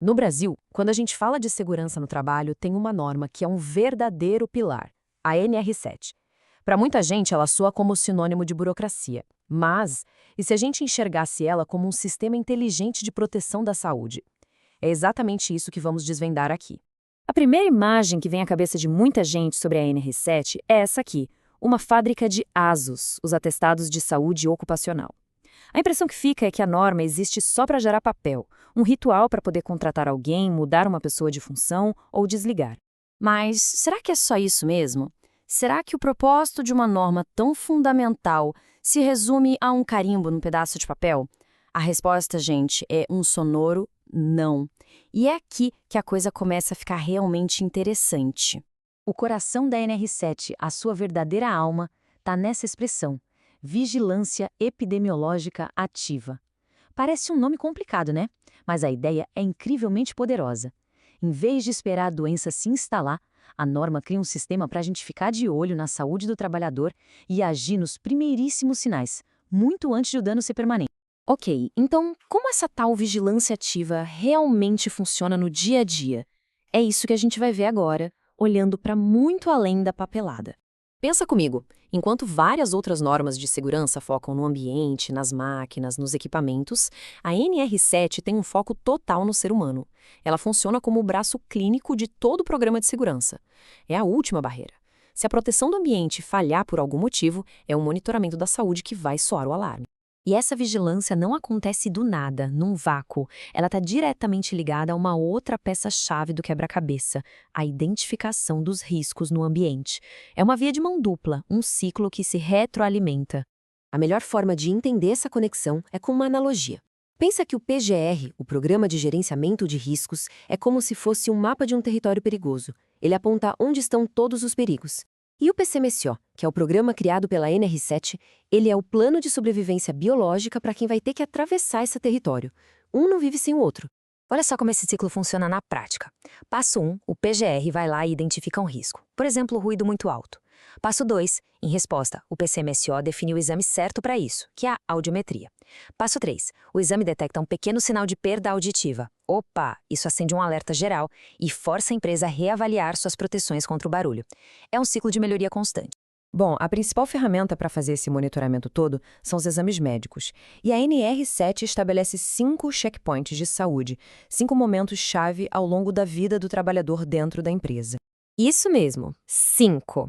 No Brasil, quando a gente fala de segurança no trabalho, tem uma norma que é um verdadeiro pilar, a NR7. Para muita gente, ela soa como sinônimo de burocracia. Mas, e se a gente enxergasse ela como um sistema inteligente de proteção da saúde? É exatamente isso que vamos desvendar aqui. A primeira imagem que vem à cabeça de muita gente sobre a NR7 é essa aqui, uma fábrica de ASUS, os atestados de saúde ocupacional. A impressão que fica é que a norma existe só para gerar papel, um ritual para poder contratar alguém, mudar uma pessoa de função ou desligar. Mas será que é só isso mesmo? Será que o propósito de uma norma tão fundamental se resume a um carimbo num pedaço de papel? A resposta, gente, é um sonoro não. E é aqui que a coisa começa a ficar realmente interessante. O coração da NR7, a sua verdadeira alma, está nessa expressão: vigilância epidemiológica ativa. Parece um nome complicado, né? Mas a ideia é incrivelmente poderosa. Em vez de esperar a doença se instalar, a norma cria um sistema para a gente ficar de olho na saúde do trabalhador e agir nos primeiríssimos sinais, muito antes de o dano ser permanente. Ok, então como essa tal vigilância ativa realmente funciona no dia a dia? É isso que a gente vai ver agora, olhando para muito além da papelada. Pensa comigo, enquanto várias outras normas de segurança focam no ambiente, nas máquinas, nos equipamentos, a NR7 tem um foco total no ser humano. Ela funciona como o braço clínico de todo o programa de segurança. É a última barreira. Se a proteção do ambiente falhar por algum motivo, é o monitoramento da saúde que vai soar o alarme. E essa vigilância não acontece do nada, num vácuo. Ela está diretamente ligada a uma outra peça-chave do quebra-cabeça, a identificação dos riscos no ambiente. É uma via de mão dupla, um ciclo que se retroalimenta. A melhor forma de entender essa conexão é com uma analogia. Pensa que o PGR, o Programa de Gerenciamento de Riscos, é como se fosse um mapa de um território perigoso. Ele aponta onde estão todos os perigos. E o PCMSO, que é o programa criado pela NR7, ele é o plano de sobrevivência biológica para quem vai ter que atravessar esse território. Um não vive sem o outro. Olha só como esse ciclo funciona na prática. Passo 1, o PGR vai lá e identifica um risco. Por exemplo, ruído muito alto. Passo 2, em resposta, o PCMSO define o exame certo para isso, que é a audiometria. Passo 3, o exame detecta um pequeno sinal de perda auditiva. Opa, isso acende um alerta geral e força a empresa a reavaliar suas proteções contra o barulho. É um ciclo de melhoria constante. Bom, a principal ferramenta para fazer esse monitoramento todo são os exames médicos. E a NR7 estabelece 5 checkpoints de saúde, 5 momentos-chave ao longo da vida do trabalhador dentro da empresa. Isso mesmo, 5.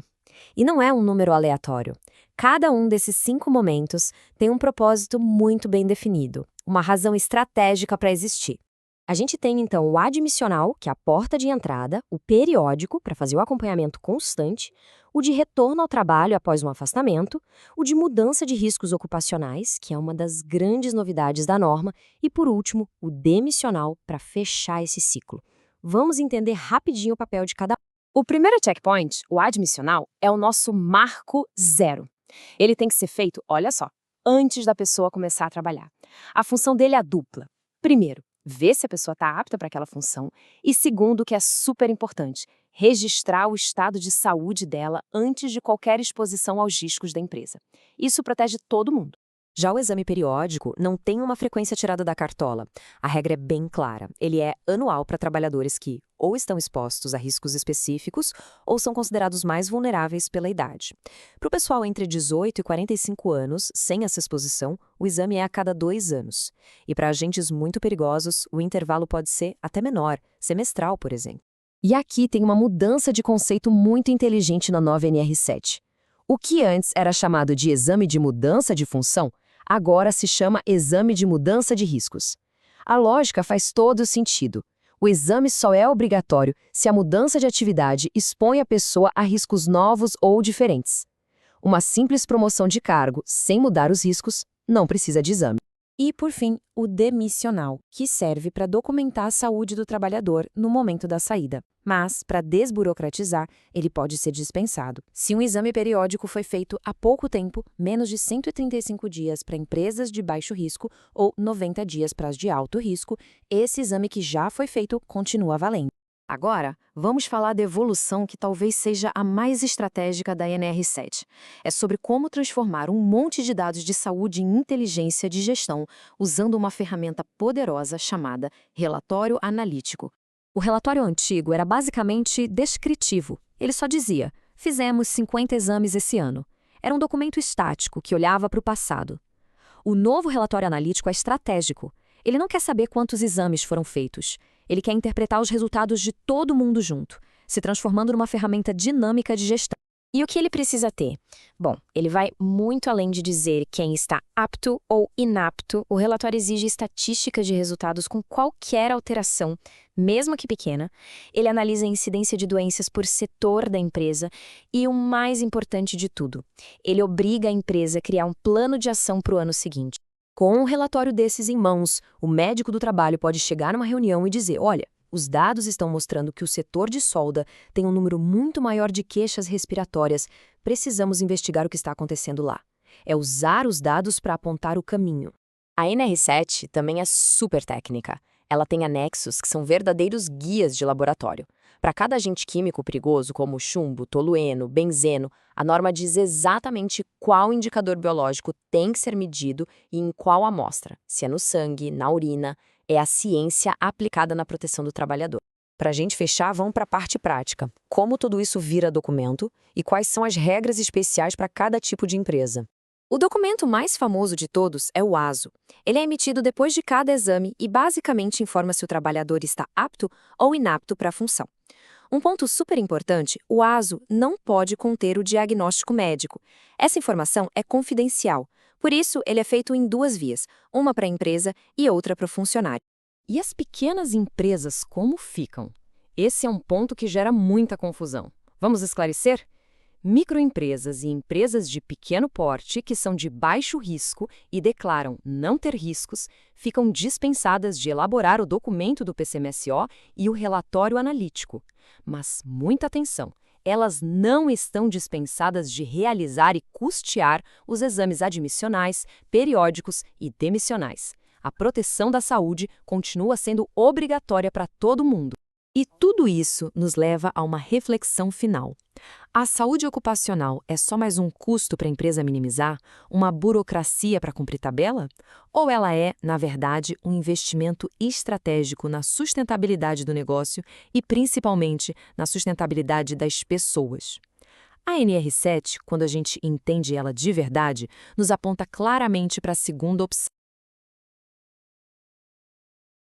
E não é um número aleatório. Cada um desses 5 momentos tem um propósito muito bem definido, uma razão estratégica para existir. A gente tem, então, o admissional, que é a porta de entrada, o periódico, para fazer o acompanhamento constante, o de retorno ao trabalho após um afastamento, o de mudança de riscos ocupacionais, que é uma das grandes novidades da norma, e, por último, o demissional, para fechar esse ciclo. Vamos entender rapidinho o papel de cada um. O primeiro checkpoint, o admissional, é o nosso marco zero. Ele tem que ser feito, olha só, antes da pessoa começar a trabalhar. A função dele é dupla. Primeiro, ver se a pessoa está apta para aquela função. E segundo, que é super importante, registrar o estado de saúde dela antes de qualquer exposição aos riscos da empresa. Isso protege todo mundo. Já o exame periódico não tem uma frequência tirada da cartola. A regra é bem clara. Ele é anual para trabalhadores que ou estão expostos a riscos específicos ou são considerados mais vulneráveis pela idade. Para o pessoal entre 18 e 45 anos, sem essa exposição, o exame é a cada 2 anos. E para agentes muito perigosos, o intervalo pode ser até menor, semestral, por exemplo. E aqui tem uma mudança de conceito muito inteligente na nova NR7. O que antes era chamado de exame de mudança de função, agora se chama exame de mudança de riscos. A lógica faz todo sentido. O exame só é obrigatório se a mudança de atividade expõe a pessoa a riscos novos ou diferentes. Uma simples promoção de cargo, sem mudar os riscos, não precisa de exame. E, por fim, o demissional, que serve para documentar a saúde do trabalhador no momento da saída. Mas, para desburocratizar, ele pode ser dispensado. Se um exame periódico foi feito há pouco tempo, menos de 135 dias para empresas de baixo risco ou 90 dias para as de alto risco, esse exame que já foi feito continua valendo. Agora, vamos falar da evolução que talvez seja a mais estratégica da NR7. É sobre como transformar um monte de dados de saúde em inteligência de gestão usando uma ferramenta poderosa chamada relatório analítico. O relatório antigo era basicamente descritivo. Ele só dizia: fizemos 50 exames esse ano. Era um documento estático que olhava para o passado. O novo relatório analítico é estratégico. Ele não quer saber quantos exames foram feitos. Ele quer interpretar os resultados de todo mundo junto, se transformando numa ferramenta dinâmica de gestão. E o que ele precisa ter? Bom, ele vai muito além de dizer quem está apto ou inapto. O relatório exige estatísticas de resultados com qualquer alteração, mesmo que pequena. Ele analisa a incidência de doenças por setor da empresa e, o mais importante de tudo, ele obriga a empresa a criar um plano de ação para o ano seguinte. Com um relatório desses em mãos, o médico do trabalho pode chegar numa reunião e dizer: olha, os dados estão mostrando que o setor de solda tem um número muito maior de queixas respiratórias. Precisamos investigar o que está acontecendo lá. É usar os dados para apontar o caminho. A NR7 também é super técnica. Ela tem anexos que são verdadeiros guias de laboratório. Para cada agente químico perigoso, como chumbo, tolueno, benzeno, a norma diz exatamente qual indicador biológico tem que ser medido e em qual amostra, se é no sangue, na urina. É a ciência aplicada na proteção do trabalhador. Para a gente fechar, vamos para a parte prática. Como tudo isso vira documento e quais são as regras especiais para cada tipo de empresa. O documento mais famoso de todos é o ASO. Ele é emitido depois de cada exame e basicamente informa se o trabalhador está apto ou inapto para a função. Um ponto super importante, o ASO não pode conter o diagnóstico médico. Essa informação é confidencial. Por isso, ele é feito em duas vias, uma para a empresa e outra para o funcionário. E as pequenas empresas como ficam? Esse é um ponto que gera muita confusão. Vamos esclarecer? Microempresas e empresas de pequeno porte que são de baixo risco e declaram não ter riscos, ficam dispensadas de elaborar o documento do PCMSO e o relatório analítico. Mas muita atenção! Elas não estão dispensadas de realizar e custear os exames admissionais, periódicos e demissionais. A proteção da saúde continua sendo obrigatória para todo mundo. E tudo isso nos leva a uma reflexão final. A saúde ocupacional é só mais um custo para a empresa minimizar? Uma burocracia para cumprir tabela? Ou ela é, na verdade, um investimento estratégico na sustentabilidade do negócio e, principalmente, na sustentabilidade das pessoas? A NR7, quando a gente entende ela de verdade, nos aponta claramente para a segunda opção.